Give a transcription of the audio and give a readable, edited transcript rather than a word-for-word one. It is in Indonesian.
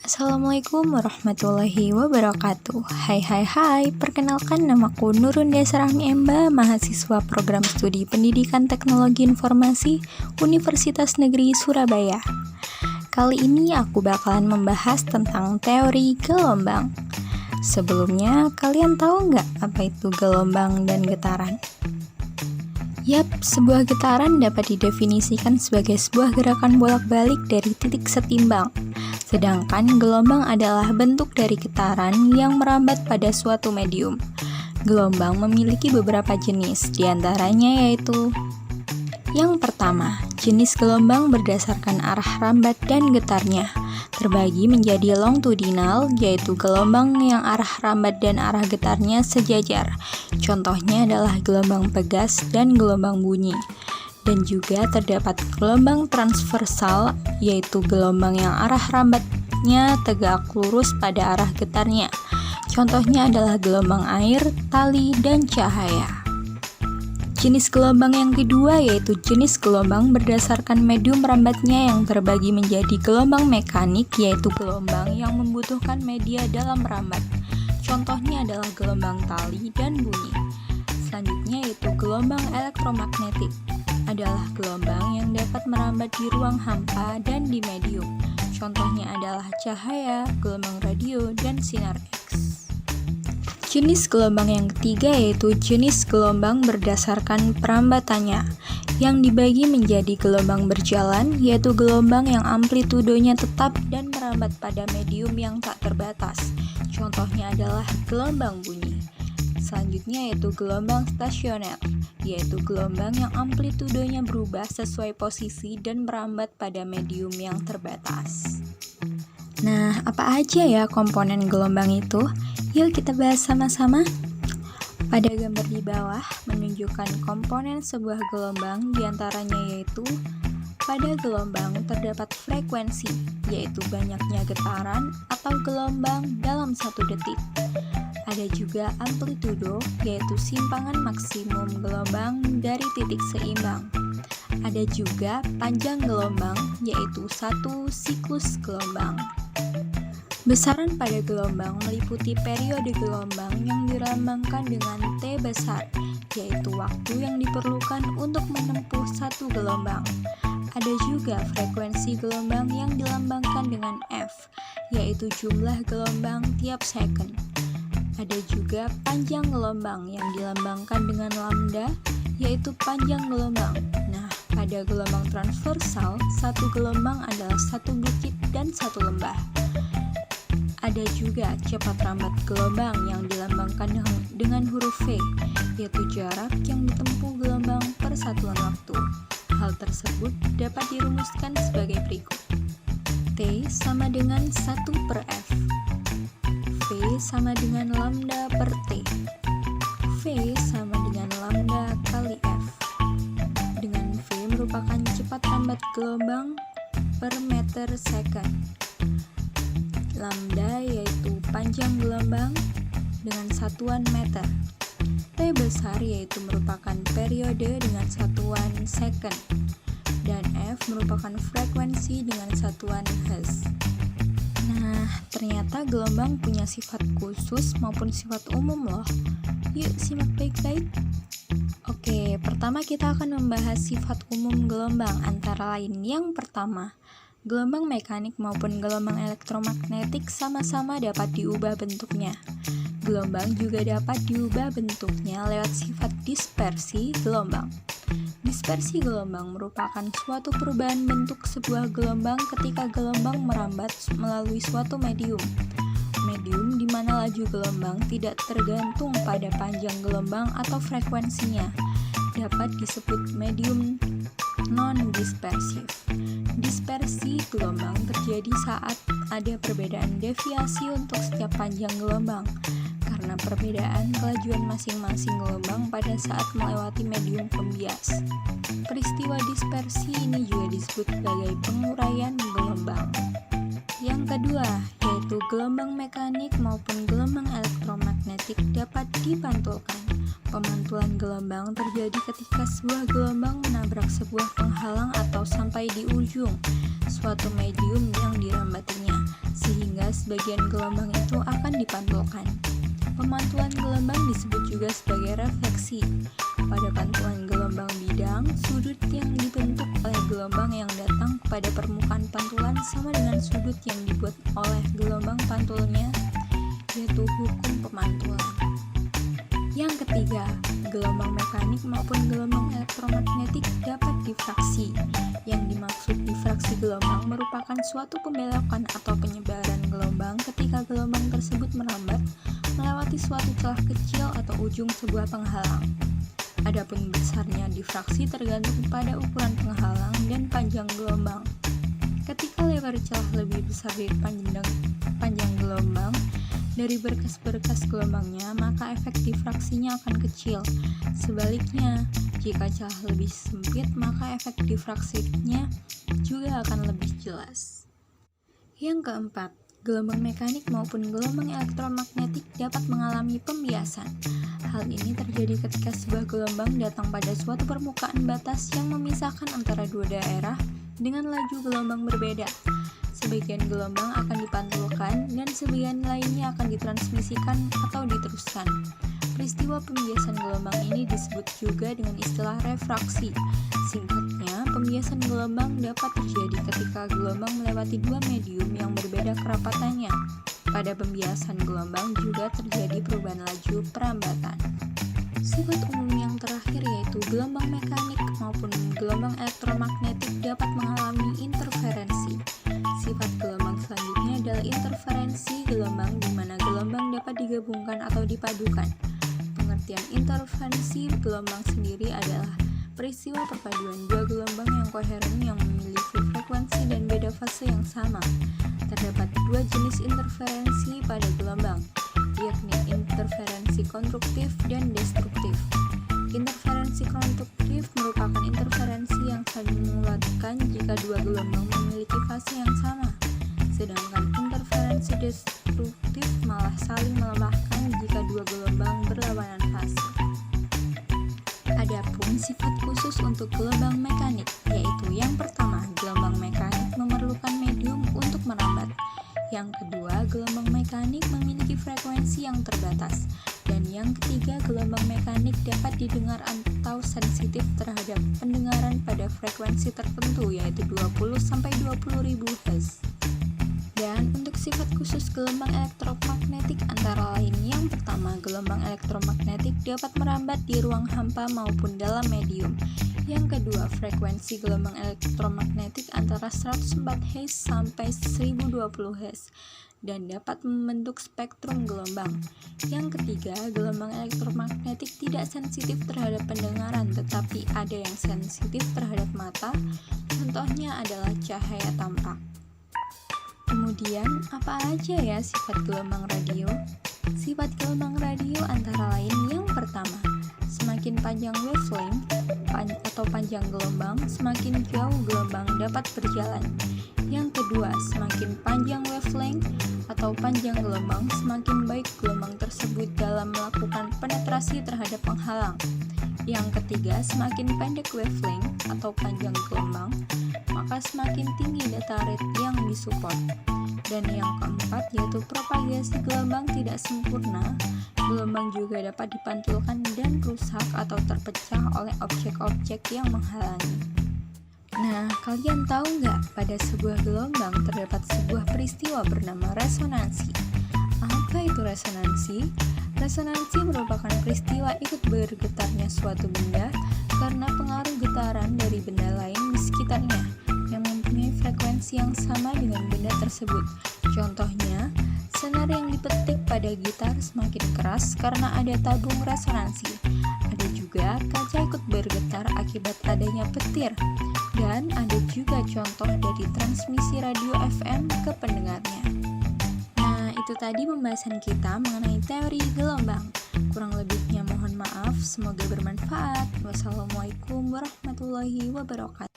Assalamualaikum warahmatullahi wabarakatuh. Hai, perkenalkan namaku Nurun Desarahmi Emba, mahasiswa program studi Pendidikan Teknologi Informasi Universitas Negeri Surabaya. Kali ini aku bakalan membahas tentang teori gelombang. Sebelumnya, kalian tahu nggak apa itu gelombang dan getaran? Yap, sebuah getaran dapat didefinisikan sebagai sebuah gerakan bolak-balik dari titik setimbang. Sedangkan gelombang adalah bentuk dari getaran yang merambat pada suatu medium. Gelombang memiliki beberapa jenis, diantaranya yaitu: yang pertama, jenis gelombang berdasarkan arah rambat dan getarnya, terbagi menjadi longitudinal, yaitu gelombang yang arah rambat dan arah getarnya sejajar. Contohnya adalah gelombang pegas dan gelombang bunyi. Dan juga terdapat gelombang transversal, yaitu gelombang yang arah rambatnya tegak lurus pada arah getarnya. Contohnya adalah gelombang air, tali, dan cahaya. Jenis gelombang yang kedua yaitu jenis gelombang berdasarkan medium rambatnya yang terbagi menjadi gelombang mekanik, yaitu gelombang yang membutuhkan media dalam merambat. Contohnya adalah gelombang tali dan bunyi. Selanjutnya yaitu gelombang elektromagnetik, adalah gelombang yang dapat merambat di ruang hampa dan di medium. Contohnya adalah cahaya, gelombang radio, dan sinar X. Jenis gelombang yang ketiga yaitu jenis gelombang berdasarkan perambatannya, yang dibagi menjadi gelombang berjalan, yaitu gelombang yang amplitudenya tetap dan merambat pada medium yang tak terbatas. Contohnya adalah gelombang bunyi. Selanjutnya yaitu gelombang stasioner, yaitu gelombang yang amplitudenya berubah sesuai posisi dan merambat pada medium yang terbatas. Nah, apa aja ya komponen gelombang itu? Yuk kita bahas sama-sama. Pada gambar di bawah menunjukkan komponen sebuah gelombang, diantaranya yaitu: pada gelombang terdapat frekuensi, yaitu banyaknya getaran atau gelombang dalam satu detik. Ada juga amplitudo, yaitu simpangan maksimum gelombang dari titik seimbang. Ada juga panjang gelombang, yaitu satu siklus gelombang. Besaran pada gelombang meliputi periode gelombang yang dilambangkan dengan T besar, yaitu waktu yang diperlukan untuk menempuh satu gelombang. Ada juga frekuensi gelombang yang dilambangkan dengan F, yaitu jumlah gelombang tiap second. Ada juga panjang gelombang yang dilambangkan dengan lambda, yaitu panjang gelombang. Nah, pada gelombang transversal, satu gelombang adalah satu bukit dan satu lembah. Ada juga cepat rambat gelombang yang dilambangkan dengan huruf V, yaitu jarak yang ditempuh gelombang per satuan waktu. Hal tersebut dapat dirumuskan sebagai berikut. T sama dengan 1/F. V sama dengan lambda per T. V sama dengan lambda kali F. Dengan V merupakan cepat rambat gelombang per meter second. Lambda yaitu panjang gelombang dengan satuan meter. T besar yaitu merupakan periode dengan satuan second. Dan F merupakan frekuensi dengan satuan Hz. Nah, ternyata gelombang punya sifat khusus maupun sifat umum loh. Yuk simak baik-baik. Oke, pertama kita akan membahas sifat umum gelombang, antara lain yang pertama, gelombang mekanik maupun gelombang elektromagnetik sama-sama dapat diubah bentuknya. Gelombang juga dapat diubah bentuknya lewat sifat dispersi gelombang. Dispersi gelombang merupakan suatu perubahan bentuk sebuah gelombang ketika gelombang merambat melalui suatu medium. Medium di mana laju gelombang tidak tergantung pada panjang gelombang atau frekuensinya, dapat disebut medium non-dispersif. Dispersi gelombang terjadi saat ada perbedaan deviasi untuk setiap panjang gelombang, karena perbedaan kelajuan masing-masing gelombang pada saat melewati medium pembias. Peristiwa dispersi ini juga disebut sebagai penguraian gelombang. Yang kedua, yaitu gelombang mekanik maupun gelombang elektromagnetik dapat dipantulkan. Pemantulan gelombang terjadi ketika sebuah gelombang menabrak sebuah penghalang atau sampai di ujung suatu medium yang dirambatinya, sehingga sebagian gelombang itu akan dipantulkan. Pemantulan gelombang disebut juga sebagai refleksi. Pada pantulan gelombang bidang, sudut yang dibentuk oleh gelombang yang datang pada permukaan pantulan sama dengan sudut yang dibuat oleh gelombang pantulnya, yaitu hukum pemantulan. Yang ketiga, gelombang mekanik maupun gelombang elektromagnetik dapat difraksi. Yang dimaksud difraksi gelombang merupakan suatu pembelokan atau penyebaran gelombang ketika gelombang tersebut merambat melewati suatu celah kecil atau ujung sebuah penghalang. Adapun besarnya difraksi tergantung pada ukuran penghalang dan panjang gelombang. Ketika lebar celah lebih besar dari panjang gelombang dari berkas-berkas gelombangnya, maka efek difraksinya akan kecil. Sebaliknya, jika celah lebih sempit, maka efek difraksinya juga akan lebih jelas. Yang keempat, gelombang mekanik maupun gelombang elektromagnetik dapat mengalami pembiasan. Hal ini terjadi ketika sebuah gelombang datang pada suatu permukaan batas yang memisahkan antara dua daerah dengan laju gelombang berbeda. Sebagian gelombang akan dipantulkan dan sebagian lainnya akan ditransmisikan atau diteruskan. Peristiwa pembiasan gelombang ini disebut juga dengan istilah refraksi. Singkatnya, pembiasan gelombang dapat terjadi ketika gelombang melewati dua medium yang berbeda kerapatannya. Pada pembiasan gelombang juga terjadi perubahan laju perambatan. Sifat umum yang terakhir yaitu gelombang mekanik maupun gelombang elektromagnetik dapat mengalami interferensi. Sifat gelombang selanjutnya adalah interferensi gelombang di mana gelombang dapat digabungkan atau dipadukan. Pengertian interferensi gelombang sendiri adalah peristiwa perpaduan dua gelombang yang koheren yang memiliki frekuensi dan beda fase yang sama. Terdapat dua jenis interferensi pada gelombang, yakni interferensi konstruktif dan destruktif. Interferensi konstruktif merupakan interferensi yang saling menguatkan jika dua gelombang memiliki fase yang sama, sedangkan interferensi destruktif malah saling melemahkan jika dua gelombang berlawanan fase. Adapun sifat khusus untuk gelombang mekanik, yaitu yang pertama, gelombang mekanik memerlukan medium untuk merambat. Yang kedua, gelombang mekanik memiliki frekuensi yang terbatas. Dan yang ketiga, gelombang mekanik dapat didengar atau sensitif terhadap pendengaran pada frekuensi tertentu, yaitu 20-20.000 Hz. Dan untuk sifat khusus gelombang elektromagnetik antara lain yang pertama, gelombang elektromagnetik dapat merambat di ruang hampa maupun dalam medium. Yang kedua, frekuensi gelombang elektromagnetik antara 104 Hz sampai 1020 Hz dan dapat membentuk spektrum gelombang. Yang ketiga, gelombang elektromagnetik tidak sensitif terhadap pendengaran, tetapi ada yang sensitif terhadap mata. Contohnya adalah cahaya tampak. Kemudian, apa aja ya sifat gelombang radio? Sifat gelombang radio antara lain yang pertama, semakin panjang wavelength atau panjang gelombang, semakin jauh gelombang dapat berjalan. Yang kedua, semakin panjang wavelength atau panjang gelombang, semakin baik gelombang tersebut dalam melakukan penetrasi terhadap penghalang. Yang ketiga, semakin pendek wavelength atau panjang gelombang, maka semakin tinggi data rate yang disupport. Dan yang keempat yaitu propagasi gelombang tidak sempurna. Gelombang juga dapat dipantulkan dan rusak atau terpecah oleh objek-objek yang menghalangi. Nah, kalian tahu nggak pada sebuah gelombang terdapat sebuah peristiwa bernama resonansi? Apa itu resonansi? Resonansi merupakan peristiwa ikut bergetarnya suatu benda karena pengaruh getaran dari benda lain di sekitarnya yang mempunyai frekuensi yang sama dengan benda tersebut. Contohnya, senar yang dipetik pada gitar semakin keras karena ada tabung resonansi. Ada juga kaca ikut bergetar akibat adanya petir. Dan ada juga contoh dari transmisi radio FM ke pendengarnya. Nah, itu tadi pembahasan kita mengenai teori gelombang. Kurang lebihnya mohon maaf, semoga bermanfaat. Wassalamualaikum warahmatullahi wabarakatuh.